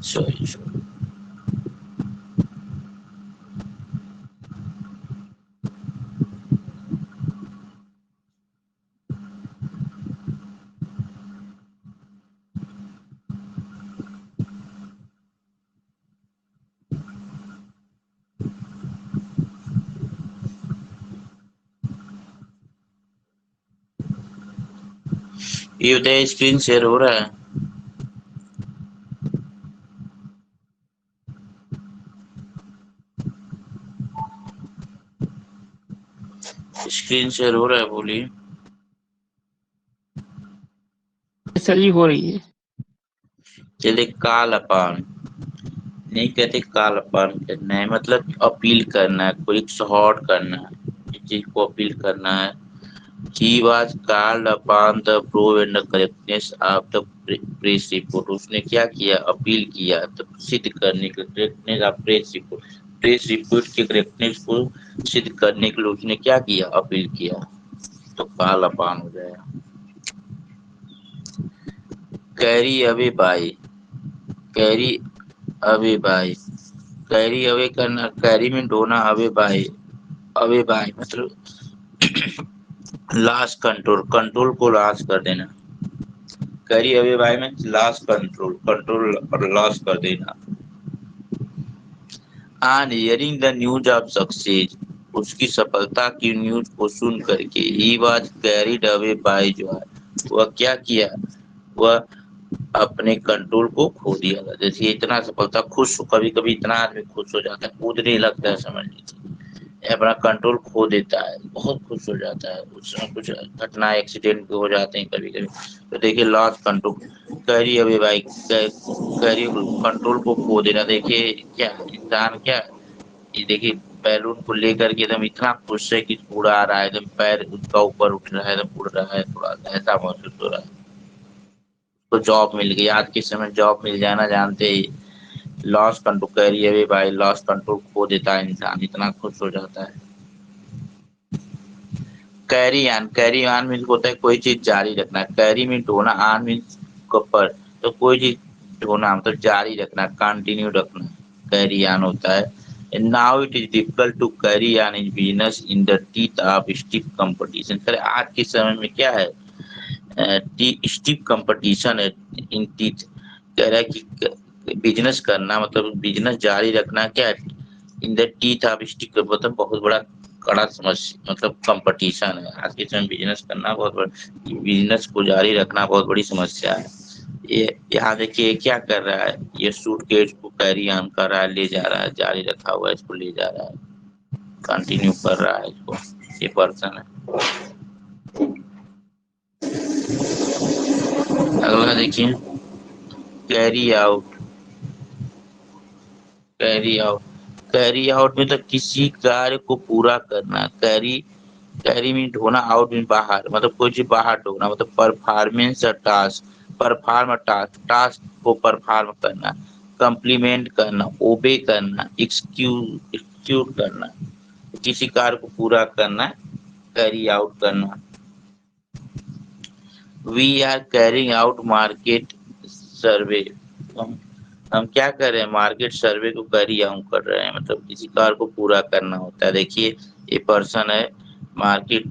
sorry. ये बताइए screen share हो रहा है? स्क्रीन शेयर हो रहा है, बोलिए। सर जी हो रही है। चलिए, काल अपान नहीं कहते, काल अपान करना है मतलब अपील करना है, कोई सॉर्ट करना है, इस चीज को अपील करना है। He was called upon the prove and the correctness of the press report. उसने क्या किया? अपील किया, तो सिद्ध करने के करेक्टनेस ऑफ प्रेस रिपोर्ट के करेक्टनेस को सिद्ध करने के लिए उसने क्या किया? अपील किया। तो काल अपान हो जाएगा। Carry away bye, carry away bye, carry away करना, कैरी में ढोना, अवे बाय मतलब लॉस कंट्रोल, कंट्रोल को लॉस कर देना। कैरी अवे बाय में लॉस कंट्रोल, कंट्रोल और लॉस कर देना। On hearing the news of success, उसकी सफलता की न्यूज को सुन करके he was carried away by Joy, वह क्या किया? वह अपने कंट्रोल को खो दिया। जैसे इतना सफलता खुश, कभी कभी इतना आदमी खुश हो जाता है, कूदने लगता है, समझ लीजिए अपना कंट्रोल खो देता है, बहुत खुश हो जाता है। उसमें कुछ घटना एक्सीडेंट भी हो जाते हैं कभी कभी, तो देखिए loss control, carry away bye, carry control को खो देना। देखिए क्या इंसान, क्या ये देखिए बैलून को लेकर के एकदम इतना खुश है कि उड़ा रहा है, एकदम पैर उसका ऊपर उठ रहा है, एकदम उड़ रहा है, थोड़ा ऐसा महसूस हो रहा है। तो जॉब मिल गई, आज के समय जॉब मिल जाना जानते ही lose control, carry away by lose control खो देता है इंसान, इतना खुश हो जाता है। कैरी ऑन मीन्स होता है कोई चीज जारी रखना, कैरी मीन ढोना, ऑन मीन्स पर, तो कोई चीज ढोना मतलब जारी रखना, कंटिन्यू रखना, कैरी ऑन होता है। Now it is difficult to carry on in business in the teeth of stiff competition. आज के समय में क्या है? स्टिफ कंपटीशन है इन टीथ। कह रहा है कि बिजनेस करना मतलब बिजनेस जारी रखना क्या है? इन द टीथ ऑफ स्टिफ मतलब बहुत बड़ा कड़ा समस्या, मतलब कंपटीशन है आज के समय। बिजनेस करना बहुत बड़ा, बिजनेस को जारी रखना बहुत बड़ी समस्या है। ये यहाँ देखिए क्या कर रहा है, ये सूटकेस को कैरी ऑन कर रहा है, ले जा रहा है, जारी रखा हुआ है, इसको ले जा रहा है, कंटिन्यू कर रहा है इसको, ये पर्सन है। अगला देखिए, carry out, carry out, carry out में तो किसी कार्य को पूरा करना। कैरी, कैरी मीन ढोना, आउट मीन बाहर, मतलब कोई चीज बाहर ढोना, मतलब performance task, perform task, task को परफॉर्म करना, कंप्लीमेंट करना, ओबे करना, एक्सक्यूट करना, किसी कार्य को पूरा करना, कैरी आउट करना। We are carrying out market survey, हम क्या कर रहे हैं? मार्केट सर्वे को कैरी आउट कर रहे हैं, मतलब किसी कार्य को पूरा करना होता है। देखिए ये पर्सन है, मार्केट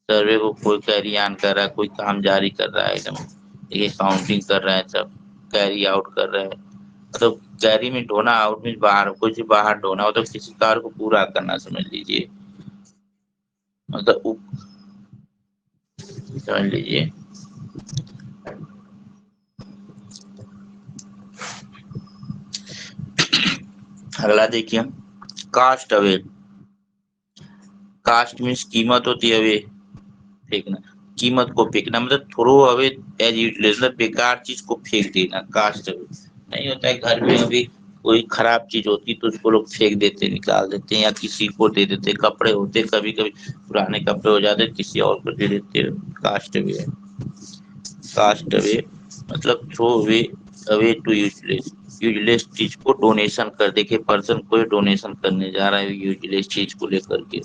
सर्वे को कोई कैरी ऑन कर रहा है, कोई काम जारी कर रहा है, एकदम देखिए काउंटिंग कर रहे हैं, सब कैरी आउट कर रहे हैं। मतलब कैरी में ढोना, आउट में बाहर, कुछ बाहर ढोना, मतलब किसी कार्य को पूरा करना, समझ लीजिए, मतलब समझ लीजिए। अगला देखिए, कास्ट अवे, कास्ट मीन्स कीमत होती है, अवे फेंकना, कीमत को फेंकना, मतलब थ्रो अवे एज यूजलेस, मतलब बेकार चीज को फेंक देना, कास्ट अवे। नहीं होता है घर में अभी कोई खराब चीज होती तो उसको लोग फेंक देते, निकाल देते हैं, या किसी को दे देते, कपड़े होते कभी कभी पुराने कपड़े हो जाते किसी और को दे देते, कास्ट अवे है। कास्ट अवे मतलब throw away, away to useless, useless चीज को डोनेशन कर, देखिए पर्सन कोई डोनेशन करने जा रहा है यूजलेस चीज को लेकर के,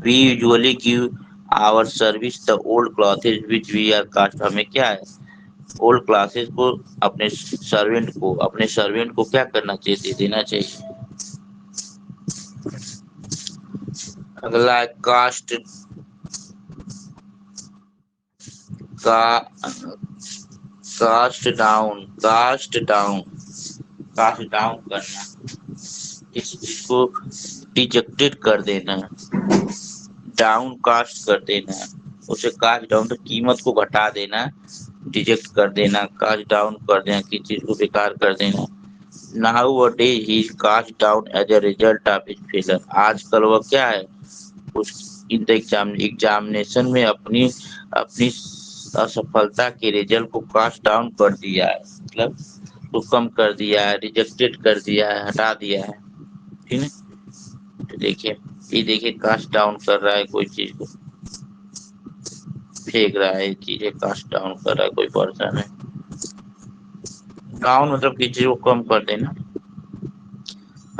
We usually give our service the old clothes which we are cast. हमें क्या है, ओल्ड क्लासेस को अपने सर्वेंट को क्या करना चाहिए, दे देना चाहिए। अगला है का कास्ट डाउन करना, किसी चीज को डिजेक्टेड कर देना, डाउन कास्ट कर देना, उसे कास्ट डाउन तो कीमत को घटा देना, डिजेक्ट कर देना, कास्ट डाउन कर देना, किसी चीज को बेकार कर देना। Nowadays he is cast down as a result of his failure. आजकल वह क्या है, उस इन एग्जामिनेशन में अपनी अपनी असफलता के रिजल्ट को कास्ट डाउन कर दिया है, मतलब तो कम कर दिया है, रिजेक्टेड कर दिया है, हटा दिया है। ठीक है, तो देखिए ये देखिए कास्ट डाउन कर रहा है, कोई चीज को फेंक रहा है, चीजें कास्ट डाउन कर रहा है कोई पर्सन है। डाउन मतलब किसी चीज को कम कर देना।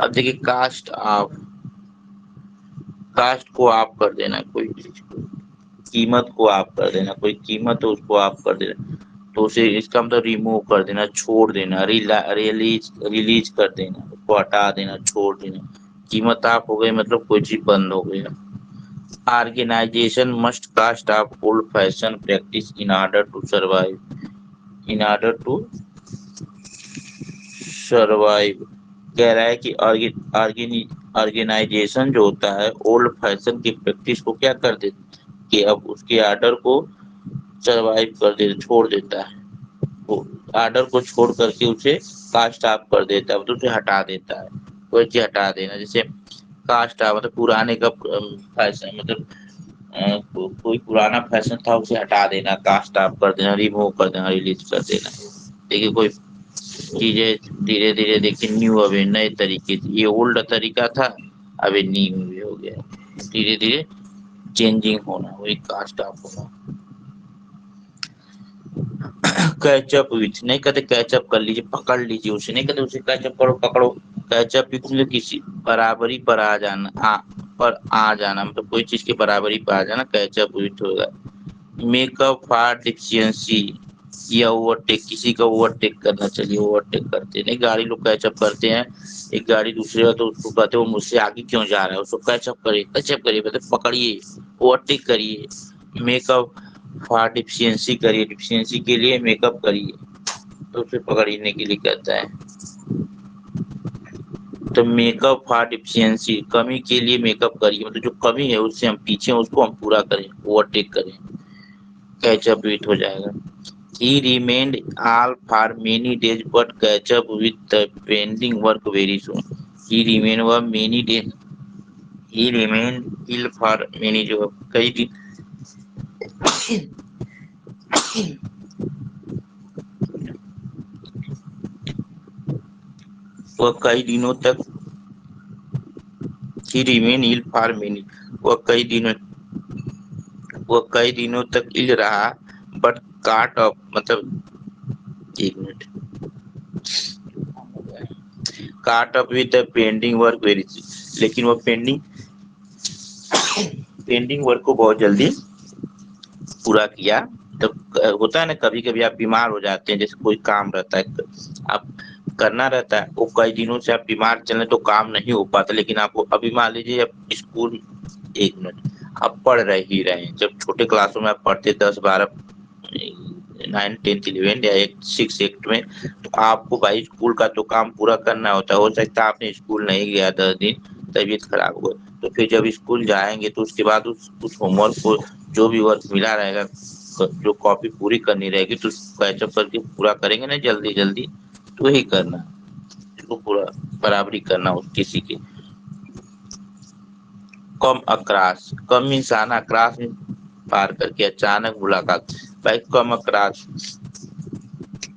अब देखिए कास्ट को आप कर देना, कोई चीज को कीमत को आप कर देना, कोई कीमत है उसको आप कर देना, तो उसे इसका मतलब रिमूव कर देना, छोड़ देना, रिलीज कर देना, उसको हटा देना, छोड़ देना। कीमत आप हो गई मतलब कोई चीज बंद हो गया। Organisation must cast off old fashion practice in order to survive. कह रहा है कि ऑर्गेनाइजेशन जो होता है ओल्ड फैशन की प्रैक्टिस को क्या कर देता, कि अब उसके आर्डर को सर्वाइव कर दे, छोड़ देता है, वो आर्डर को छोड़ करके उसे कास्ट ऑफ कर देता है, मतलब उसे हटा देता है, कोई चीज हटा देना। जैसे कास्ट ऑफ मतलब पुराने का फैशन, मतलब कोई पुराना फैशन था उसे हटा देना, कास्ट ऑफ कर देना, रिमूव कर देना, रिलीज कर देना। देखिए कोई चीजें धीरे धीरे देखिए न्यू, अभी नए तरीके से, ये ओल्ड तरीका था अभी न्यू भी हो गया, धीरे धीरे चेंजिंग होना, वही कास्ट ऑफ होना। कैचअप विथ, नहीं कहते कैचअप कर लीजिए, पकड़ लीजिए उसे, नहीं कहते उसे कैचअप करो, पकड़ो। कैचअप विथ मतलब किसी बराबरी पर आ जाना, आ जाना, मतलब कोई चीज के बराबरी पर आ जाना, कैचअप विथ होगा। मेकअप फॉर डिफिशियंसी या ओवरटेक, किसी का ओवरटेक करना, चलिए ओवरटेक करते हैं, नहीं गाड़ी लोग कैचअप करते हैं, एक गाड़ी दूसरे का, तो उसको कहते हैं वो मुझसे आगे क्यों जा रहा है, उसको कैचअप करिए मतलब पकड़िए, ओवरटेक करिए। मेकअप फॉर डिफिशियंसी करिए, डिफिशियंसी के लिए मेकअप करिए, तो उसे पकड़ने के लिए कहता है। तो मेकअप फॉर डिफिशियंसी, कमी के लिए मेकअप करिए, मतलब जो कमी है उससे हम पीछे उसको हम पूरा करें, ओवरटेक करें, कैचअप विथ हो जाएगा। He remained ill for many days but catch up with the pending work very soon. He remained for many days. He remained ill for many जो कई दिन वह कई दिनों तक he remained ill for many, वह कई दिनों तक इल रहा, बट काट ऑफ मतलब एक मिनट, काट of with the pending work very, लेकिन वह पेंडिंग वर्क को बहुत जल्दी पूरा किया। तब होता है ना, कभी कभी आप बीमार हो जाते हैं, जैसे कोई काम रहता है आप करना रहता है, वो कई दिनों से आप बीमार चले तो काम नहीं हो पाता, लेकिन आपको अभी मान लीजिए आप स्कूल, एक मिनट, आप पढ़ रहे ही रहे, जब छोटे क्लासों में आप पढ़ते 10 12 9 10 11 या 6 8 में, तो आपको भाई स्कूल का तो काम पूरा करना होता है, हो सकता है आपने स्कूल नहीं गया 10 दिन, तबीयत खराब हो गई, तो फिर जब स्कूल जाएंगे तो उसके बाद उस होमवर्क को, जो भी वर्क मिला रहेगा, जो कॉपी पूरी करनी रहेगी, तो कैचअप करके पूरा करेंगे ना जल्दी जल्दी, तो वही करना, इसको पूरा बराबरी करना उस किसी की। कम अक्रॉस, कम मीन्स आना, अक्रॉस मीन्स पार करके, अचानक मुलाकात, भाई कम अक्रॉस,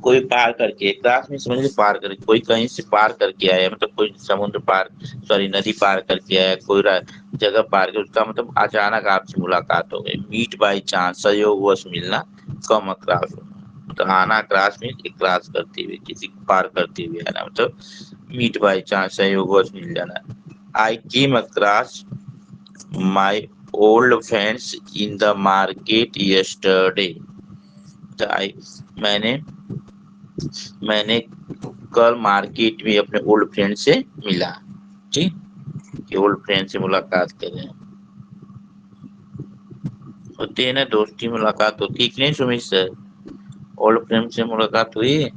कोई पार करके, क्रॉस में समझ लीजिए पार करके, कोई कहीं से पार करके आया, मतलब कोई समुद्र पार, सॉरी नदी पार करके आया, कोई जगह पार कर, उसका मतलब अचानक आपसे मुलाकात हो गई। मीट बाई चांस, संयोगवश मिलना, कम अक्रॉस होना, तो आना अक्रॉस में क्रॉस करते हुए, किसी को पार करते हुए आना, मतलब मीट बाई चांस, संयोगवश मिल जाना। I came across my old friends in the market yesterday. मैंने कल मार्केट में अपने ओल्ड फ्रेंड से मिला. ठीक, कि ओल्ड फ्रेंड से मुलाकात करें. होती है ना दोस्ती, मुलाकात होती है कि नहीं सुमित सर? ओल्ड फ्रेंड से मुलाकात हुई?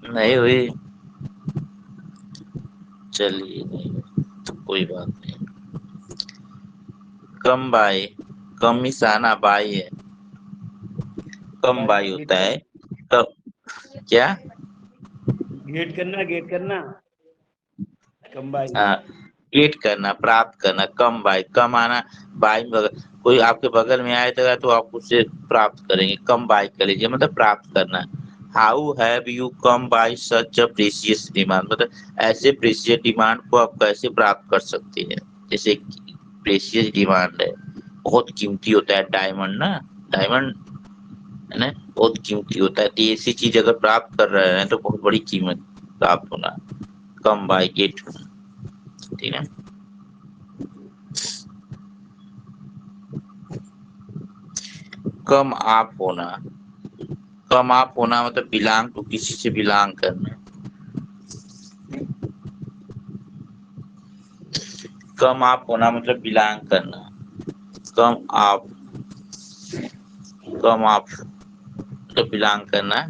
नहीं हुई? चलिए, नहीं तो कोई बात नहीं. कम बाय, कम मिसाना बाय है, कम बाय होता है. कब क्या? गेट करना कम बाय. गेट करना, प्राप्त करना. कम बाय, कम आना. बाय कोई आपके बगल में आएगा तो आप उससे प्राप्त करेंगे. कम बाय कर लीजिए मतलब प्राप्त करना. How have you come by such a precious demand, मतलब ऐसे प्रीशियस डिमांड को आप कैसे प्राप्त कर सकते हैं. जैसे प्रीशियस डिमांड है, बहुत कीमती होता है डायमंड ना, डायमंड है ना, बहुत कीमती होता है. तो ऐसी चीज अगर प्राप्त कर रहे हैं तो बहुत बड़ी कीमत प्राप्त होना. कम बाय गेट होना. ठीक है. कम आप होना, कम आप होना मतलब बिलोंग टू, किसी से बिलोंग करना. कम आप होना मतलब बिलोंग करना. कम आप, कम आप मतलब बिलोंग करना.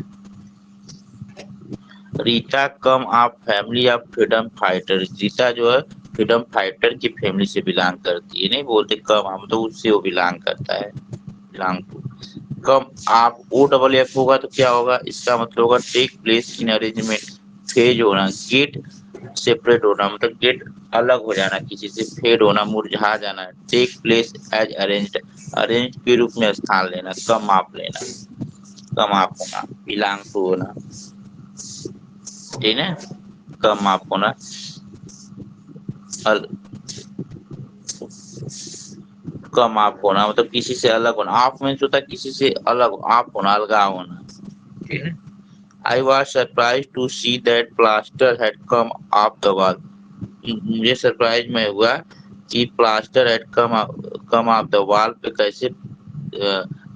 रीता कम आप family of freedom fighter. Rita जो है फ्रीडम फाइटर की फैमिली से बिलोंग करती है. नहीं बोलते कम आप, तो उससे वो बिलोंग करता है, बिलोंग टू. कम आप ओ डबल एफ होगा तो क्या होगा, इसका मतलब होगा take place in arrangement. Phase होना, गेट सेपरेट होना, मतलब गेट अलग हो जाना किसी से. फेड होना, मुरझा जाना. Take place as arranged, arrange के रूप में स्थान लेना. कम आप लेना, कम आप होना, बिलोंग टू होना. ठीक है. कम आप होना, कम आप होना मतलब किसी से अलग होना. आप में होता है किसी से अलग, आप होना, अलगाव होना. ठीक है. I was surprised to see that plaster had come off the wall. मुझे सरप्राइज में हुआ कि plaster had come off the wall पे कैसे,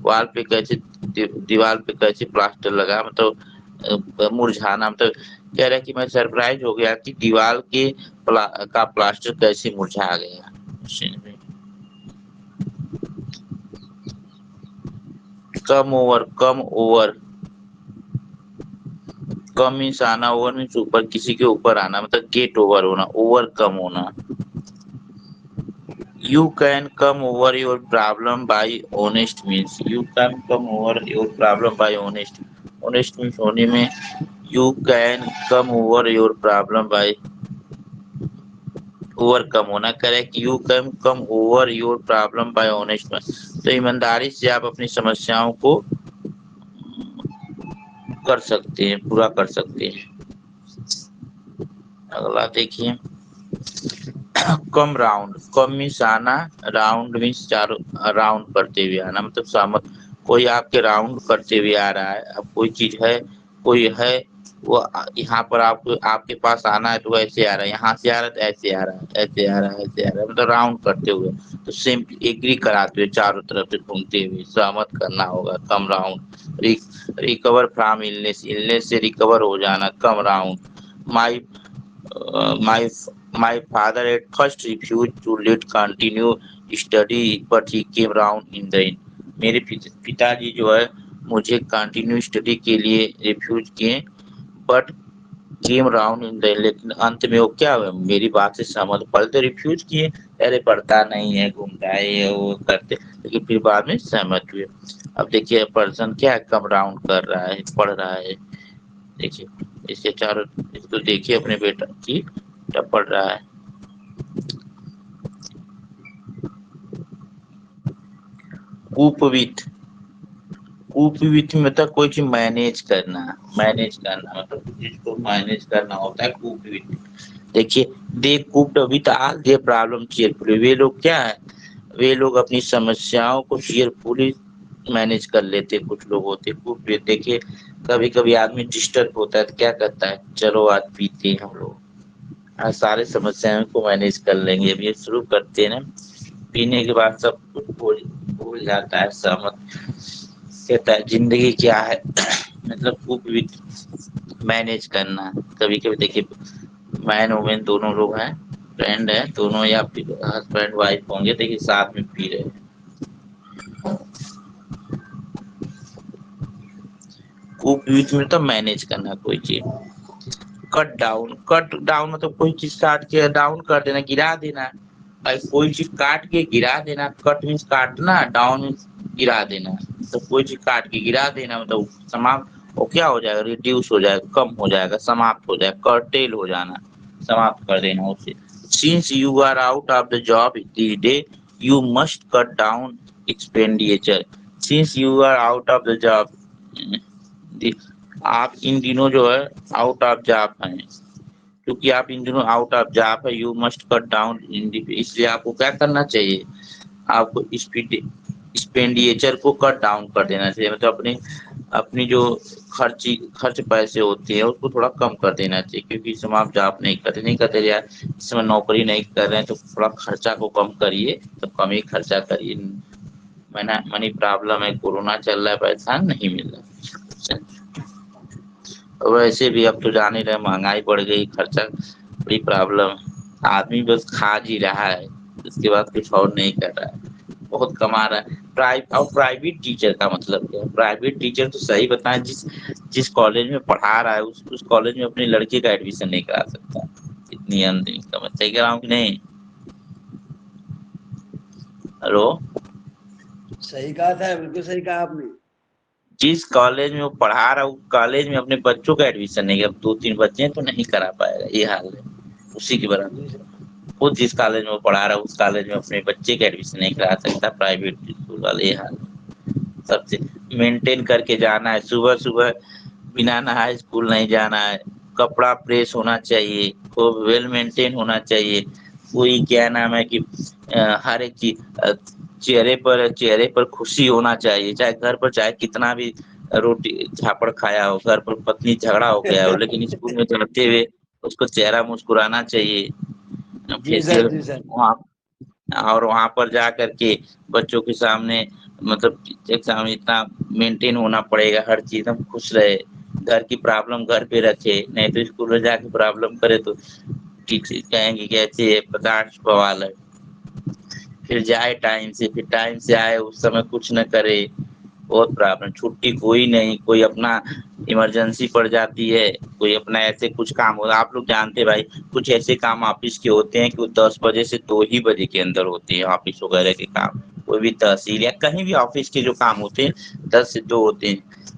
वॉल पे कैसे, दीवार पे कैसे प्लास्टर लगा, मतलब मुरझाना. मतलब कह रहा है कि मैं सरप्राइज हो गया कि दीवार के का प्लास्टर कैसे मुरझा गया. Come over, come over, come means आना, ओवर मीन्स ऊपर, किसी के ऊपर आना, मतलब गेट ओवर होना, ओवर कम होना. You can come over your problem by honest means, you can come over your problem by honest. Honest means होने में, you can come over your problem by, overcome होना. Correct. You can come over your problem by honest. तो ईमानदारी से आप अपनी समस्याओं को कर सकते हैं, पूरा कर सकते हैं. अगला देखिए. कम राउंड, कम मीन्स आना, राउंड मीन्स चारों राउंड करते हुए आना, मतलब सहमत. कोई आपके राउंड करते हुए आ रहा है. अब कोई चीज है, कोई है, वो यहाँ पर आपको, आपके पास आना है तो ऐसे आ रहा है, यहाँ से आ रहा है तो ऐसे आ रहा है, ऐसे आ रहा है, ऐसे आ रहा है, मतलब राउंड करते हुए. तो सेम एग्री कराते हुए, चारों तरफ से घूमते हुए सहमत करना होगा. Come round. Recover from illness, illness से रिकवर हो जाना. Come round. My my my father at first refused to let continue study but he came round in the end. मेरे पिताजी जो है मुझे कंटिन्यू स्टडी के लिए रिफ्यूज किए, but came round in the, लेकिन अंत में वो क्या हुआ, मेरी बात से सहमत. पहले तो रिफ्यूज किए, अरे पढ़ता नहीं है, घूमता है, ये वो करते, लेकिन फिर बाद में सहमत हुए. अब देखिए पर्सन क्या कम राउंड कर रहा है, पढ़ रहा है. देखिए इसके चारों, इसको देखिए अपने बेटा की क्या पढ़ रहा है. कुपवित, कुपवित मतलब कोई चीज मैनेज करना, मैनेज करना, मतलब जिसको मैनेज करना होता है कुपवित. देखिए they coped with all their problem cheerfully. वे लोग क्या है, वे लोग अपनी समस्याओं को चीयरफुली मैनेज कर लेते. कुछ लोग होते कुपवित. देखिए कभी कभी आदमी डिस्टर्ब होता है तो क्या करता है, चलो आज पीते हैं हम लोग, سارے سمسیاؤں کو مینیج کر لیں گے. اب یہ شروع کرتے ہیں نا, پینے کے بعد سب کچھ بھول جاتا ہے. سمجھ کہتا ہے زندگی کیا ہے, مطلب خوب مینیج کرنا. کبھی کبھی دیکھیے مین وومین دونوں لوگ ہیں, فرینڈ ہے دونوں, یا پھر ہسبینڈ وائف ہوں گے, دیکھیے ساتھ میں پی رہے. خوب بیچ میں تو مینیج کرنا کوئی چیز. کٹ ڈاؤن مطلب کوئی چیز کاٹ کے ڈاؤن کر دینا, گرا دینا. کوئی چیز کاٹ کے گرا دینا, کٹ مینس کاٹنا, ڈاؤن گرا دینا. تو کوئی چیز کاٹ کے گرا دینا مطلب وہ کیا ہو جائے گا, ریڈیوس ہو جائے گا, کم ہو جائے گا, سماپت ہو جائے گا, کرٹیل ہو جانا, سماپت کر دینا اسے. Since you are out of the job these days, you must cut down expenditure. Since you are out of the job, آپ ان دنوں جو ہے آؤٹ آف جاب ہیں, کیونکہ آپ ان دنوں آؤٹ آف جاب ہے, یو مسٹ کٹ ڈاؤن. اس لیے آپ کو کیا کرنا چاہیے, آپ کو ایکسپینڈیچر کو کٹ ڈاؤن کر دینا چاہیے. مطلب اپنی جو خرچ پیسے ہوتے ہیں اس کو تھوڑا کم کر دینا چاہیے. کیونکہ اس میں آپ جاب نہیں کرتے یار, اس میں نوکری نہیں کر رہے ہیں تو تھوڑا خرچہ کو کم کریے, تو کم ہی خرچہ کریے. منی پرابلم ہے, کورونا چل رہا ہے, پیسہ نہیں مل رہا. ویسے بھی اب تو جان ہی رہے, مہنگائی بڑھ گئی, خرچہ بڑی پرابلم. آدمی بس کھا جی رہا ہے, اس کے بعد کچھ اور نہیں کر رہا ہے, بہت کما رہا ہے. اور پرائیویٹ ٹیچر کا مطلب کیا ہے, پرائیویٹ ٹیچر تو صحیح بتائیں جس کالج میں پڑھا رہا ہے اس کالج میں اپنے لڑکے کا ایڈمیشن نہیں کرا سکتا. اتنی صحیح کہہ رہا ہوں کہ نہیں؟ ہلو, صحیح کہا تھا, بالکل صحیح کہا آپ نے. جس کالج میں وہ پڑھا رہا ہے کالج میں اپنے بچوں کا ایڈمیشن نہیں کیا, 2-3 بچے ہیں تو نہیں کرا پائے گا. یہ حال ہے اسی کے برابر. جی سر. خود جس کالج میں وہ پڑھا رہا ہے اس کالج میں اپنے بچے کے ایڈمیشن نہیں کرا سکتا پرائیویٹ اسکول والے. یہ حال سب سے مینٹین کر کے جانا ہے. صبح بنا نہائے اسکول نہیں جانا ہے. کپڑا پریس ہونا چاہیے, خوب ویل مینٹین ہونا چاہیے. کوئی کیا نام ہے کہ ہر ایک چیز چہرے پر خوشی ہونا چاہیے. چاہے گھر پر چاہے کتنا بھی روٹی جھاپڑ کھایا ہو, گھر پر پتنی جھگڑا ہو گیا ہو, لیکن اسکول میں چڑھتے ہوئے اس کو چہرہ مسکرانا چاہیے. جی سر, فیشیل جی سر. اور وہاں پر جا کر کے بچوں کے سامنے مطلب اتنا مینٹین ہونا پڑے گا, ہر چیز ہم خوش رہے. گھر کی پرابلم گھر پہ رکھے, نہیں تو اسکول میں جا کے پرابلم کرے تو کہیں گے کہ ایسے پرداش بوال ہے. پھر جائے ٹائم سے آئے اس سمے کچھ نہ کرے, بہت پرابلم. چھٹی کوئی نہیں, کوئی اپنا ایمرجنسی پڑ جاتی ہے, کوئی اپنا ایسے کچھ کام ہوگا. آپ لوگ جانتے بھائی کچھ ایسے کام آفس کے ہوتے ہیں کہ وہ 10 بجے سے 2 ہی بجے کے اندر ہوتے ہیں. آفس وغیرہ کے کام, کوئی بھی تحصیل یا کہیں بھی آفس کے جو کام ہوتے ہیں 10 سے 2 ہوتے ہیں.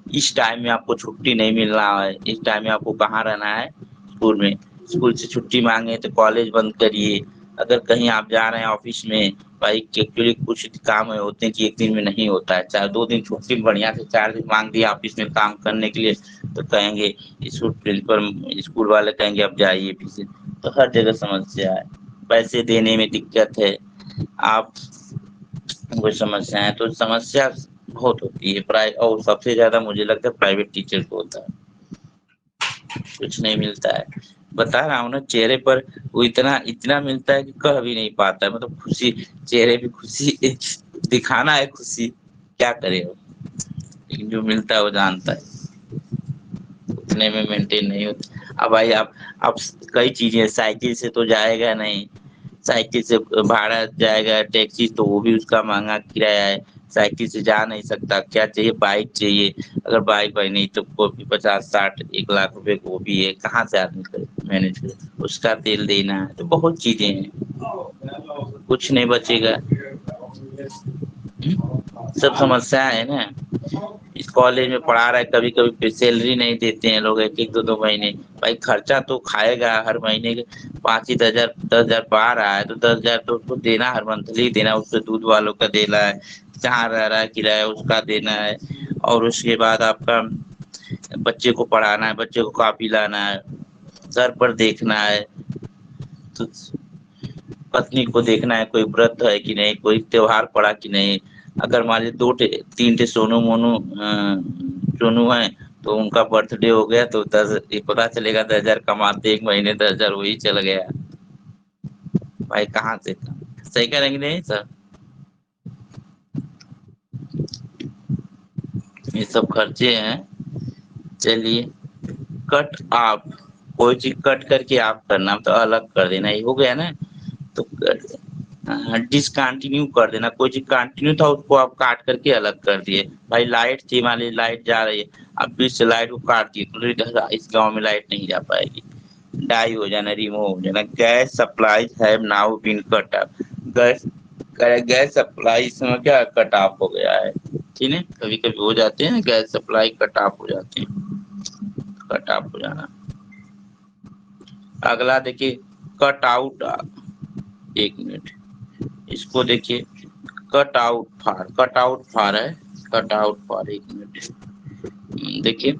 اس ٹائم میں آپ کو چھٹی نہیں مل رہا ہے, اس ٹائم میں آپ کو کہاں رہنا ہے, اسکول میں. اسکول سے چھٹی مانگے تو کالج بند کریے. اگر کہیں آپ جا رہے ہیں آفس میں بھائی, ایکچولی کچھ کام ہوتے ہیں کہ ایک دن میں نہیں ہوتا ہے. 2 دن چھٹی بڑھیا سے 4 دن مانگ دیا آفس میں کام کرنے کے لیے, تو کہیں گے اسکول والے کہیں گے اب جائیے پھر سے. تو ہر جگہ سمسیا ہے, پیسے دینے میں دقت ہے. آپ کوئی سمسیا ہے تو سمسیا بہت ہوتی ہے. اور سب سے زیادہ مجھے لگتا ہے پرائیویٹ ٹیچر کو ہوتا ہے, کچھ نہیں ملتا ہے. بتا رہا ہوں نا, چہرے پر وہ اتنا ملتا ہے کہ کہ بھی نہیں پاتا ہے. مطلب خوشی, چہرے پہ خوشی دکھانا ہے, خوشی کیا کرے ہو, لیکن جو ملتا ہے وہ جانتا ہے. اتنے میں مینٹین نہیں ہوتا. اب بھائی اب کئی چیزیں, سائیکل سے تو جائے گا نہیں, سائیکل سے بھاڑا جائے گا, ٹیکسی تو وہ بھی اس کا مہنگا کرایہ ہے. سائیکل سے جا نہیں سکتا, کیا چاہیے بائک چاہیے. اگر بائک بھائی نہیں تو کو بھی 50-60-1 لاکھ روپے کو بھی ہے, کہاں سے آدمی کرے مینج کرے. اس کا تیل دینا ہے, تو بہت چیزیں ہیں, کچھ نہیں بچے گا. سب سمسیا ہے نا. اس کالج میں پڑھا رہا ہے, کبھی کبھی سیلری نہیں دیتے ہیں لوگ 1-2 مہینے. بھائی خرچہ تو کھائے گا ہر مہینے کے 5-10 ہزار پا رہا ہے, تو 10 ہزار تو اس کو دینا, ہر منتھلی دینا. اس سے دودھ والوں کا دینا ہے, جہاں رہ رہا ہے کرایہ اس کا دینا ہے. اور اس کے بعد آپ کا بچے کو پڑھانا ہے, بچے کو کاپی لانا ہے, گھر پر دیکھنا ہے, تو پتنی کو دیکھنا ہے کوئی ورت ہے کہ نہیں, کوئی تیوہار پڑا کہ نہیں. اگر مان لیے 2-3 سونو مونو چونو ہے تو ان کا برتھ ڈے ہو گیا, تو پتا چلے گا 10 ہزار کماتے ایک مہینے 10 ہزار وہی چل گیا. भाई कहाँ से सही करेंगे नहीं सर, ये सब खर्चे हैं। चलिए कट आप कोई चीज कट करके आप करना तो अलग कर देना, ये हो गया ना। तो डिसकंटिन्यू कर देना, कोई चीज कंटिन्यू था उसको आप काट करके अलग कर दिए। भाई लाइट थी, मान ली लाइट जा रही है, अब बीच से लाइट को काट दिए तो इस गांव में लाइट नहीं जा पाएगी, डाई हो जाना, रिमूव हो जाना। Gas supplies have now been cut off, gas gas supply इस समय क्या कट ऑफ हो गया है, ठीक है। कभी कभी हो जाते हैं गैस सप्लाई कट ऑफ हो जाते हैं, कट ऑफ हो जाना। अगला देखिए कट आउट, एक मिनट इसको देखिए, कट आउट फार, कट आउट फार है, कट आउट फार, एक मिनट देखिए,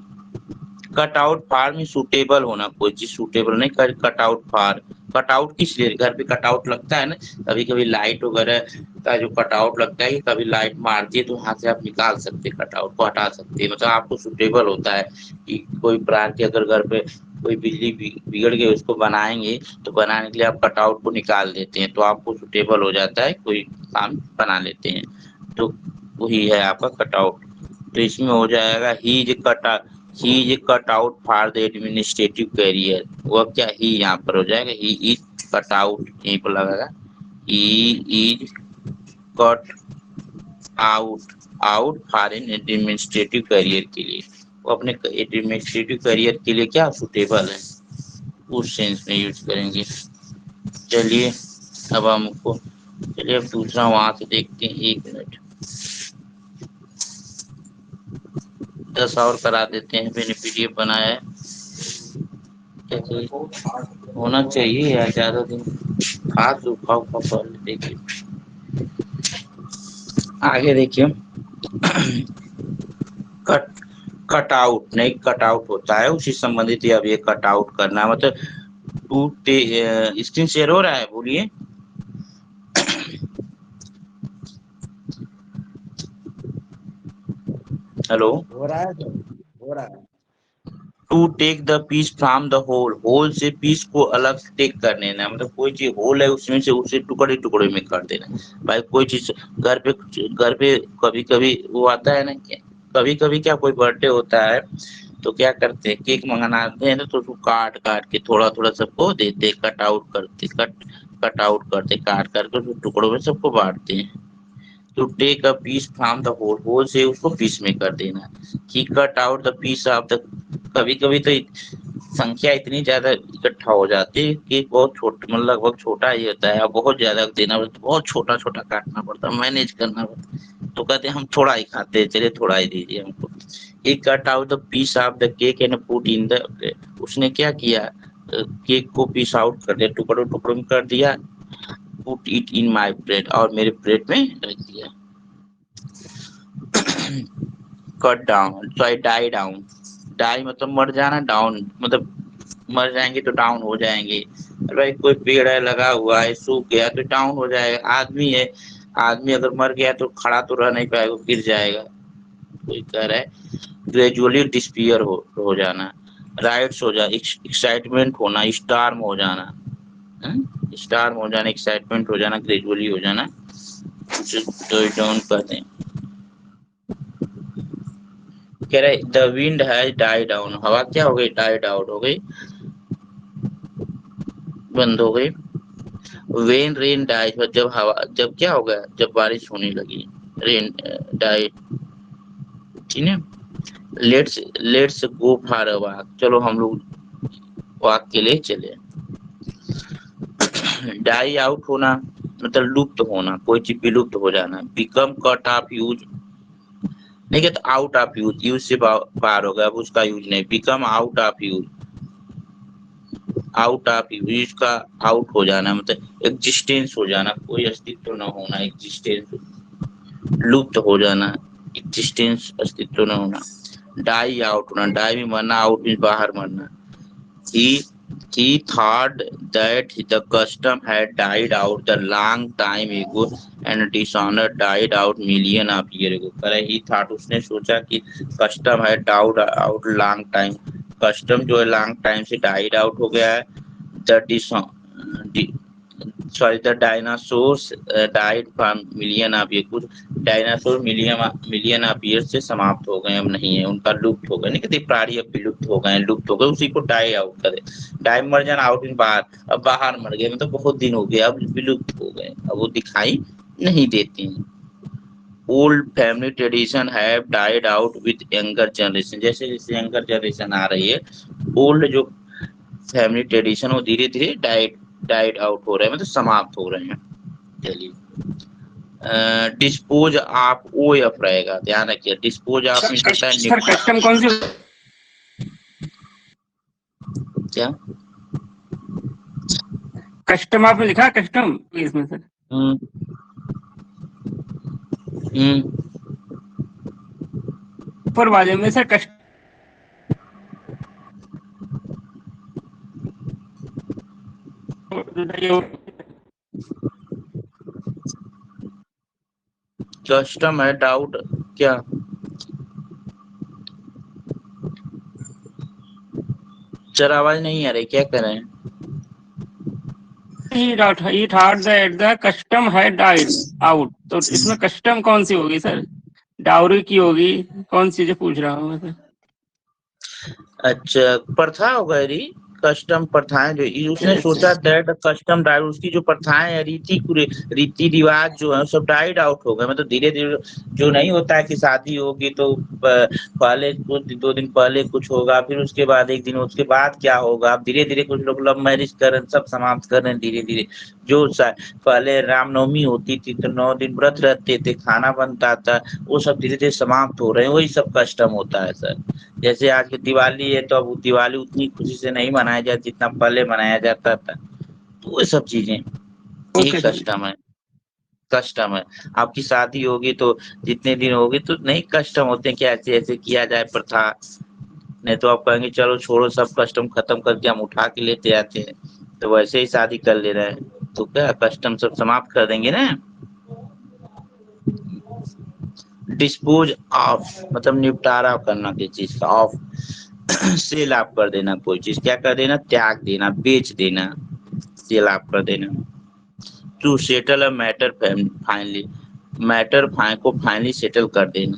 कट आउट फार में सूटेबल होना, कोई चीज सूटेबल नहीं कर, कट आउट फार, कट आउट किस लिए, घर पे कट आउट लगता है ना, कभी कभी लाइट वगैरह का जो कट आउट लगता है, कभी लाइट मारती है तो वहां से आप निकाल सकते हैं, कट आउट को हटा सकते हैं, मतलब आपको सूटेबल होता है कि कोई प्राण के अगर घर पे कोई बिजली बिगड़ गई उसको बनाएंगे तो बनाने के लिए आप कट आउट को निकाल देते हैं, तो आपको सूटेबल हो जाता है, कोई काम बना लेते हैं, तो वही है आपका कट आउट। तो इसमें हो जाएगा he is cut out for the administrative career, वह क्या ही यहाँ पर हो जाएगा, ही इज कट आउट, यहीं पर लगेगा, he is cut out for an administrative career के लिए, वो अपने एडमिनिस्ट्रेटिव कैरियर के लिए क्या सुटेबल है, उस सेंस में यूज करेंगे। चलिए अब हमको, चलिए अब दूसरा वहां से देखते हैं, एक मिनट 10 और करा देते हैं, मैंने पीडीएफ बनाया है, होना चाहिए यार, ज्यादा दिन हाथ सूखा पहले देखिए, आगे देखिए कट आउट नहीं, कट आउट होता है उसी संबंधित, अब ये कट आउट करना मतलब स्क्रीन शेयर हो रहा है, बोलिए। हेलो, हो रहा है सर, हो रहा है। To take the piece from the whole, whole से पीस को अलग टेक कर लेना, मतलब कोई चीज होल है उसमें से उसे टुकड़े टुकड़े में कर देना। भाई कोई चीज घर पे कभी कभी वो आता है ना, कभी कभी क्या कोई बर्थडे होता है तो क्या करते हैं, केक मंगाते हैं ना, तो उसको काट काट के थोड़ा थोड़ा सबको देते, कट आउट करते, कट आउट करते, काट करके उसको टुकड़ों में सबको बांटते हैं। To take a piece from the whole, whole से उसको पीस में कर देना, कि cut out the piece of the, कभी कभी तो संख्या इतनी ज्यादा इकट्ठा हो जाती है कि बहुत छोटा, मतलब लगभग छोटा ही होता है, और बहुत ज्यादा देना पड़ता है, बहुत छोटा छोटा काटना पड़ता है, मैनेज करना पड़ता है, तो कहते हैं हम थोड़ा ही खाते हैं, चलिए थोड़ा ही दीजिए हमको। एक cut out the piece of the cake and put in the, उसने क्या किया, केक को पीस आउट कर दिया, टुकड़ों टुकड़ों में कर दिया, put it in my plate, और मेरे प्लेट में रख दिया। Cut down, sorry die down, die मतलब मर जाना, डाउन मतलब मर जाएंगे तो डाउन हो जाएंगे। भाई कोई पेड़ है लगा हुआ है, सूख गया तो डाउन हो जाएगा, आदमी है, आदमी अगर मर गया तो खड़ा तो रह नहीं पाएगा, गिर जाएगा। कोई कह रहा है ग्रेजुअली डिस्पियर हो जाना, राइट्स हो जाना, एक्साइटमेंट होना, स्टार्म हो जाना, स्टार्म हो जाना, एक्साइटमेंट हो जाना, ग्रेजुअली हो जाना, तो डाउन कहते हैं। कह रहे the wind has die down, हवा क्या हो गई, डाई डाउन हो गई, बंद हो गई। वेन रेन डाइज, जब हवा, जब क्या हो गया, जब बारिश होने लगी, रेन डाई, ठीक है। Let's go for a walk, चलो हम लोग वॉक के लिए चले। डाई आउट होना मतलब लुप्त होना, कोई चीज विलुप्त हो जाना। बिकम कट ऑफ यूज, नहीं तो आउट ऑफ यूज, यूज से बाहर हो गया, अब उसका यूज नहीं, become out of use, out of use का आउट हो जाना मतलब एग्जिस्टेंस हो जाना, कोई अस्तित्व न होना, एग्जिस्टेंस, लुप्त हो जाना, एग्जिस्टेंस अस्तित्व न होना। डाई आउट होना, डाई में मरना, आउट में बाहर मरना। He thought that the custom had died out the long time ago and dishonor died out million of years ago. करे he thought, उसने सोचा कि custom had died out long time, custom जो है long time से died out हो गया है, the sorry, the dinosaurs died from million of years. कुछ डायनासोर मिलियन ऑफ ईयर से समाप्त हो गए, अब नहीं है, उनका लुप्त हो गए, नहीं कहते प्राणी अब विलुप्त हो गए, लुप्त हो गए, उसी को डाई आउट करे, डाई मर्जन आउट इन बाहर, अब बाहर मर गए, मतलब बहुत दिन हो गए, अब विलुप्त हो गए, अब वो दिखाई नहीं देते हैं। Old family tradition have died out with younger generation, जैसे जैसे यंगर जनरेशन आ रही है, ओल्ड जो फैमिली ट्रेडिशन वो धीरे धीरे डाइड आउट हो रहे हैं, मतलब समाप्त हो रहे हैं। चलिए, डिस्पोज ऑफ ओ एफ रहेगा, ध्यान रखिए, डिस्पोज ऑफ मीन्स होता है सर कस्टम कौन सी क्या कस्टम आपने लिखा है कस्टम इसमें सर? ऊपर वाले में सर कस्टम कस्टम है, डाउट क्या सर, आवाज नहीं आ रही, क्या कर रहे हैं? he thought that the custom had died out, तो इसमें कस्टम कौन सी होगी सर? डाउरी की होगी, कौन सी जो पूछ रहा हूँ मैं सर? अच्छा, प्रथा होगा री, कस्टम प्रथाएं जो उसने सोचा दैट कस्टम डाइड, उसकी जो प्रथाएं हैं, रीति रिवाज जो है सब डाइड आउट हो गए, मतलब धीरे धीरे जो नहीं होता है कि शादी होगी तो पहले कुछ 2 दिन पहले कुछ होगा, फिर उसके बाद 1 दिन, उसके बाद क्या होगा, अब धीरे धीरे कुछ लोग लव मैरिज कर रहे हैं, सब समाप्त कर रहे हैं धीरे धीरे। जो पहले रामनवमी होती थी तो 9 दिन व्रत रहते थे, खाना बनता था, वो सब धीरे धीरे समाप्त हो रहे हैं, वही सब कस्टम होता है सर। जैसे आज की दिवाली है तो अब दिवाली उतनी खुशी से नहीं मनाया जाता जितना पहले मनाया जाता था, तो वो सब चीजें यही कस्टम है, कस्टम है। आपकी शादी होगी तो जितने दिन होगी तो नहीं कस्टम होते हैं कि ऐसे ऐसे किया जाए प्रथा, नहीं तो आप कहेंगे चलो छोड़ो सब कस्टम खत्म करके हम उठा के लेते आते हैं, तो वैसे ही शादी कर ले रहे हैं, तो क्या कस्टम सब समाप्त कर देंगे ना। डिस्पोज ऑफ मतलब निपटारा करना किसी चीज का, ऑफ सेल ऑफ कर देना, कोई चीज क्या कर देना, त्याग देना, बेच देना, सेल ऑफ कर देना। To settle a matter finally, matter को फाइनली सेटल कर देना।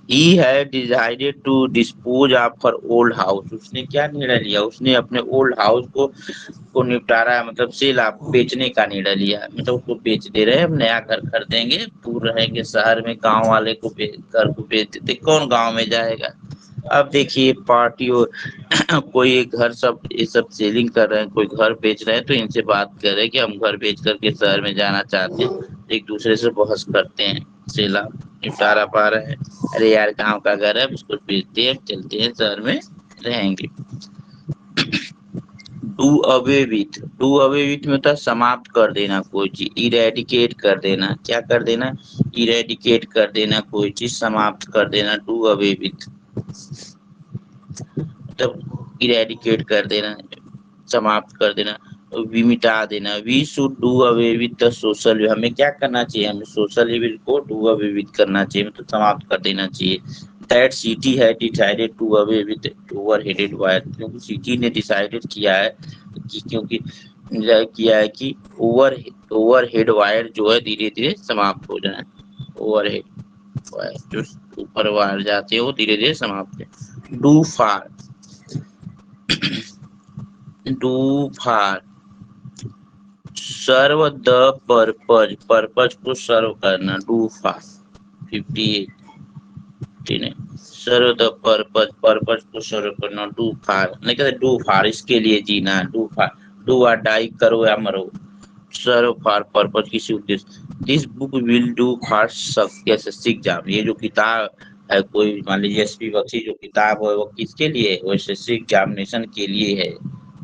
He had decided to dispose of her old house, उसने क्या निर्णय लिया, उसने अपने ओल्ड हाउस को निपटारा, मतलब सेल ऑफ, बेचने का निर्णय लिया, मतलब उसको बेच दे रहे हैं, हम नया घर खरीदेंगे, दूर रहेंगे शहर में, गांव वाले को घर को बेच देते, कौन गांव में जाएगा। अब देखिए पार्टी कोई एक घर, सब ये सब सेलिंग कर रहे हैं, कोई घर बेच रहे हैं, तो इनसे बात कर रहे हैं कि हम घर बेच करके शहर में जाना चाहते हैं, एक दूसरे से बहस करते हैं, सेला निपटारा पा रहे हैं, अरे यार गांव का घर है उसको बेचते हैं, चलते हैं शहर में रहेंगे। डू अवे विथ में होता है समाप्त कर देना कोई चीज, इरेडिकेट कर देना, क्या कर देना, इरेडिकेट कर देना कोई चीज, समाप्त कर देना, डू अवे विथ मतलब इरेडिकेट कर देना, समाप्त कर देना, मिटा देना। We should do away with the social, हमें क्या करना चाहिए, हमें सोशल इविल को डू अवे विद करना चाहिए, मतलब समाप्त कर देना चाहिए। That city has decided to away with over headed wire, क्योंकि सिटी ने डिसाइडेड किया है कि ओवर हेड वायर जो है धीरे धीरे समाप्त हो जाए, ओवर हेड वायर जो ऊपर वायर जाते हैं वो धीरे धीरे समाप्त है। Do far serve the purpose को सर्व करना, do far 58 serve the purpose को सर्व करना, डू फार नहीं कहते, डू फार इसके लिए जीना, डू और डाई, करो या मरो, सर्व फॉर पर्पज किसी उद्देश्य। This book will do for success exam, ये जो किताब है, कोई मान लीजिए एसपी बख्शी जो किताब है वो किसके लिए है, वो एसएससी एग्जामिनेशन के लिए है,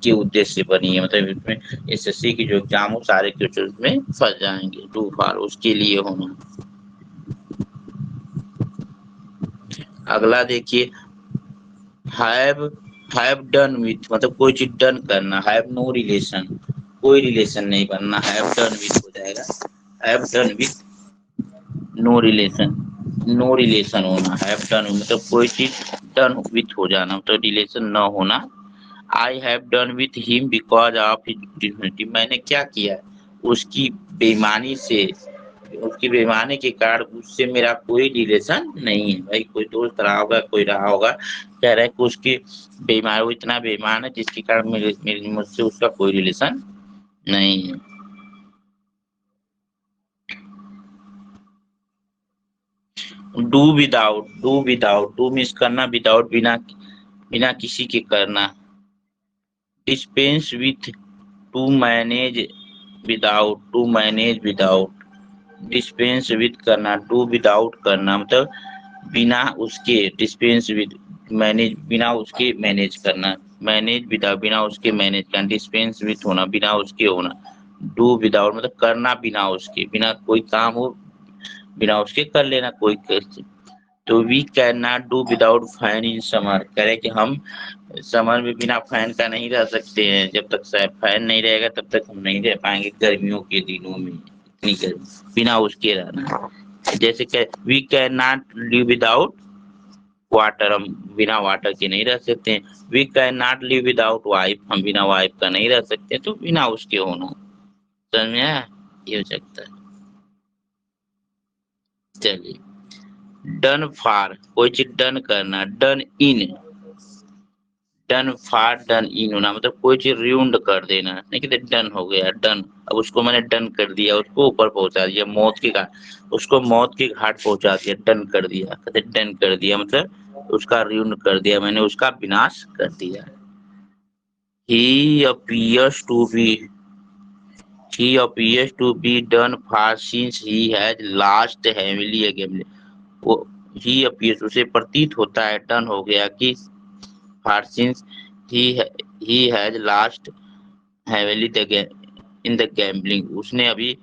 के उद्देश्य से बनी है, मतलब इसमें एसएससी की जो एग्जाम हो सारे क्वेश्चन में फंस जाएंगे, डू फॉर उसके लिए होना। अगला देखिए, हैव डन विथ मतलब कोई चीज डन करना, हैव नो रिलेशन कोई रिलेशन नहीं बनना, हैव डन विथ हो जाएगा, have done with no relation होना, हैव डन मतलब कोई चीज डन विथ हो जाना, मतलब रिलेशन न होना। I have done with him because of his dignity, मैंने क्या किया, اس کی بےایمانی سے اس کی بےایمانی کے کارن اس سے میرا کوئی ریلیشن نہیں ہے بھائی. کوئی دوست رہا ہوگا کوئی رہا ہوگا کہہ رہا ہے کہ اس کی بےایمان وہ اتنا بےایمان ہے جس کے کارن مجھ سے اس کا کوئی ریلیشن نہیں ہے. ڈو وداؤٹ ڈو مینس کرنا وداؤٹ بنا کسی کے کرنا. Dispense with two manage without dispense with کرنا ڈو وداؤٹ کرنا مطلب بنا اس کے ڈسپینس وتھ مینیج بنا اس کے مینیج کرنا مینیج بنا اس کے مینیج کرنا ڈسپینس وتھ ہونا بنا اس کے ہونا ڈو وداؤٹ مطلب کرنا بنا اس کے بنا کوئی کام ہو بنا اس کے کر لینا کوئی. تو we can not do without fan in summer کہہ رہے کہ ہم سمر میں بنا فین کا نہیں رہ سکتے ہیں. جب تک فین نہیں رہے گا تب تک ہم نہیں رہ پائیں گے گرمیوں کے دنوں میں اتنی گرمی بنا اس کے رہنا. جیسے کہ we can not live without water ہم بنا واٹر کے نہیں رہ سکتے ہیں. We can not live without wife ہم بنا وائف کا نہیں رہ سکتے تو بنا اس کے ہونا. سمجھ میں آیا؟ یہ ہو سکتا ہے. چلیے ڈن فار کوئی چیز ڈن کرنا ڈن ان ہونا مطلب کوئی چیز ریونڈ کر دینا نہیں کہتے ڈن ہو گیا ڈن. اب اس کو میں نے ڈن کر دیا اس کو اوپر پہنچا دیا موت کے گھاٹ اس کو موت کے گھاٹ پہنچا دیا ڈن کر دیا کہتے ڈن کر دیا مطلب اس کا ریونڈ کر دیا میں نے اس کا وناش کر دیا. He appears to be done for since he has lost heavily again. He appears اسے پرتیت ہوتا ہے ڈن ہو گیا کہ for since he has lost heavily in the gambling اس نے ابھی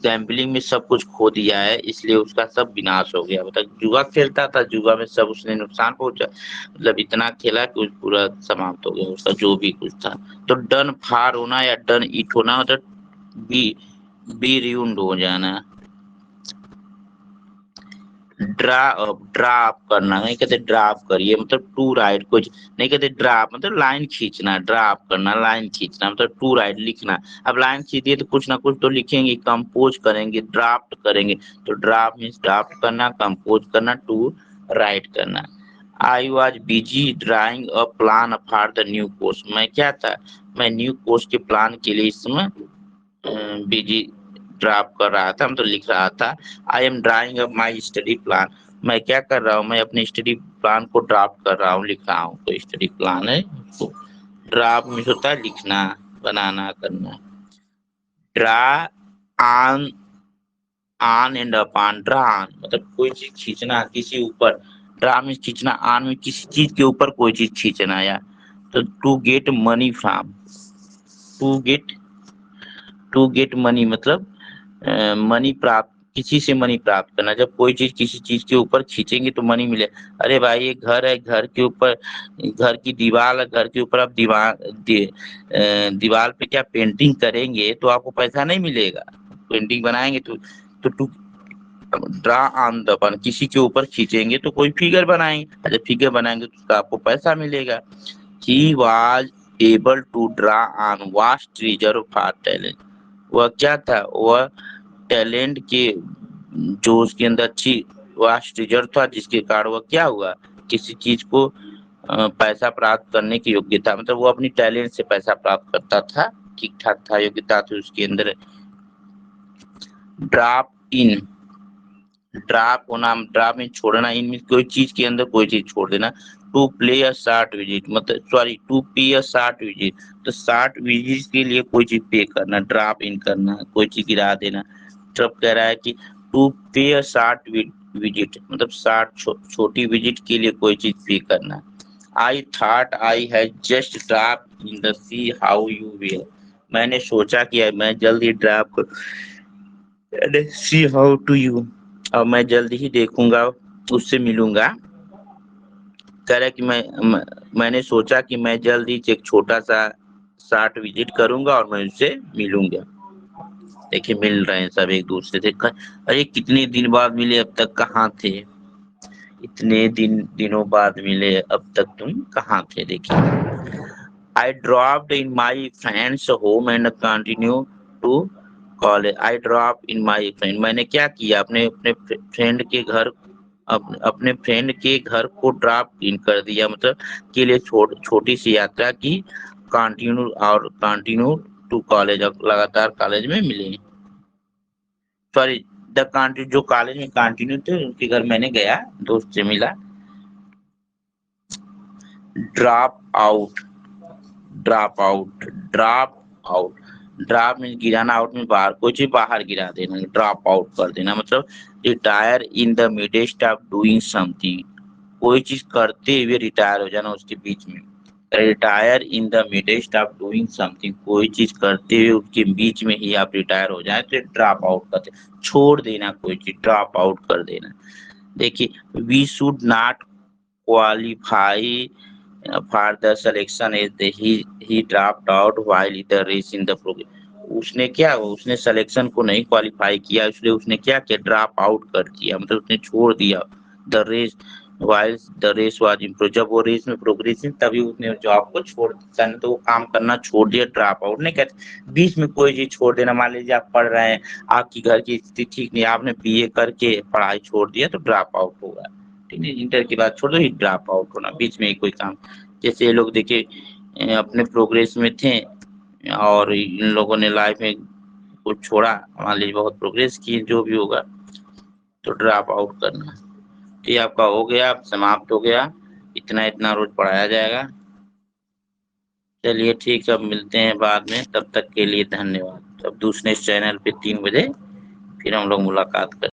گیمبلنگ میں سب کچھ کھو دیا ہے اس لیے اس کا سب وناش ہو گیا. مطلب جوا کھیلتا تھا جوا میں سب اس نے نقصان پہنچا مطلب اتنا کھیلا کہ پورا سماپت ہو گیا اس کا جو بھی کچھ تھا. تو ڈن فار ہونا یا ڈن اٹ ہونا مطلب بی ریونڈ ہو جانا. ڈرا اپ کرنا نہیں کہتے ڈرا اپ کریے مطلب ٹو رائٹ کچھ نہیں کہتے ڈرا اپ مطلب لائن کھینچنا ڈرا اپ کرنا لائن کھینچنا مطلب ٹو رائٹ لکھنا. اب لائن کھینچیے تو کچھ نہ کچھ تو لکھیں گے کمپوز کریں گے ڈرافٹ کریں گے تو ڈرافٹ مینس ڈرافٹ کرنا کمپوز کرنا ٹو رائٹ کرنا. I was busy drawing a plan for the new course میں کیا تھا میں نیو کورس کے پلان کے لیے اس میں بزی ڈرافٹ کر رہا تھا مطلب لکھ رہا تھا. I am drawing up my study plan میں کیا کر رہا ہوں میں اپنے اسٹڈی پلان کو ڈرافٹ کر رہا ہوں لکھ رہا ہوں. کوئی اسٹڈی پلان ہے ڈرافٹ میں ہوتا ہے لکھنا بنانا کرنا. ڈرا آن اینڈ اپان ڈرا آن مطلب کوئی چیز کھینچنا کسی اوپر ڈرا میں کھینچنا آن میں کسی چیز کے اوپر کوئی چیز کھینچنا یا تو to get money from to get money مطلب منی پراپت کسی سے منی پراپت کرنا. جب کوئی چیز کسی چیز کے اوپر کھینچیں گے تو منی ملے. ارے بھائی یہ گھر ہے گھر کے اوپر گھر کی دیوار ہے گھر کے اوپر آپ دیوار پہ کیا پینٹنگ کریں گے تو آپ کو پیسہ نہیں ملے گا. پینٹنگ بنائیں گے تو ڈرا آن دا پن کسی کے اوپر کھینچیں گے تو کوئی فگر بنائیں گے. جب فگر بنائیں گے تو آپ کو پیسہ ملے گا. He was able to draw on vast treasure for talent وہ کیا تھا وہ ٹیلنٹ کے جو اس کے اندر اچھی واسٹ ریزرو تھا جس کے کارن وہ کیا ہوا کسی چیز کو پیسہ پراپت کرنے کی یوگیہ تھا مطلب وہ اپنی ٹیلنٹ سے پیسہ پراپت کرتا تھا ٹھیک ٹھاک تھا یوگیتا تھی اس کے اندر. ڈراپ ان ڈراپ ہونا ڈراپ میں چھوڑنا ان میں کوئی چیز کے اندر کوئی چیز چھوڑ دینا. To play a short visit مطلب sorry to pay a short visit تو شارٹ وزٹ کے لیے کوئی چیز پے کرنا ڈراپ ان کرنا کوئی چیز گرا دینا. ٹرپ کہہ رہا ہے کہ to pay a short visit مطلب شارٹ چھوٹی وزٹ کے لیے کوئی چیز پے کرنا. I thought I had just dropped in the sea how you were میں نے سوچا کہ میں جلد ہی drop see how to you اور میں جلد ہی دیکھوں گا اس سے ملوں گا. کہہ رہا کہ میں نے سوچا کہ میں جلد ہی ایک چھوٹا سا شارٹ وزٹ کروں گا اور میں اس سے ملوں گا. دیکھیں مل رہے ہیں سب ایک دوسرے سے. ارے کتنے دن بعد ملے اب تک کہاں تھے اتنے دنوں بعد ملے اب تک تم کہاں تھے. دیکھیں I dropped in my friend's home and continue to college I drop in my friend, मैंने क्या किया अपने अपने फ्रेंड के घर अपने फ्रेंड के घर को ड्रॉप इन कर दिया, मतलब के लिए छोटी सी यात्रा की, कंटिन्यू टू कॉलेज, लगातार कॉलेज में मिले, सॉरी द कंटिन्यू, जो कॉलेज में कंटिन्यू थे उनके घर मैंने गया, दोस्त से मिला। Drop out, drop out, drop out, drop में गिराना, आउट में बाहर, कोई चीज बाहर गिरा देना, ड्रॉप आउट कर देना, मतलब retire in the midst of doing something, कोई चीज करते हुए रिटायर हो जाना उसके बीच में, retire in the midst of doing something, कोई चीज करते हुए उसके बीच में ही आप रिटायर हो जाए तो ड्रॉप आउट करते, छोड़ देना कोई चीज, ड्रॉप आउट कर देना। देखिए we should not qualify for the selection as he dropped out while the race in the program, उसने क्या, उसने सिलेक्शन को नहीं क्वालिफाई किया, इसलिए उसने क्या किया, ड्रॉप आउट कर दिया, मतलब उसने छोड़ दिया the race while the race was in progress, जब वो रेस में प्रोग्रेस थी तभी उसने जॉब को छोड़ दिया, तो वो काम करना छोड़ दिया, ड्रॉप आउट नहीं कहते, बीच में कोई चीज छोड़ देना, मान लीजिए आप पढ़ रहे हैं, आपकी घर की स्थिति ठीक नहीं, आपने बीए करके पढ़ाई छोड़ दिया तो ड्रॉप आउट होगा, ठीक है, इंटर के बाद छोड़ दो, ड्रॉप आउट होना, बीच में ही कोई काम, जैसे ये लोग देखिए अपने प्रोग्रेस में थे और इन लोगों ने लाइफ में कुछ छोड़ा, मान लीजिए बहुत प्रोग्रेस की, जो भी होगा तो ड्रॉप आउट करना। तो ये आपका हो गया, समाप्त हो गया, इतना रोज पढ़ाया जाएगा। चलिए ठीक है, अब मिलते हैं बाद में, तब तक के लिए धन्यवाद। अब दूसरे चैनल पे 3 बजे फिर हम लोग मुलाकात करें।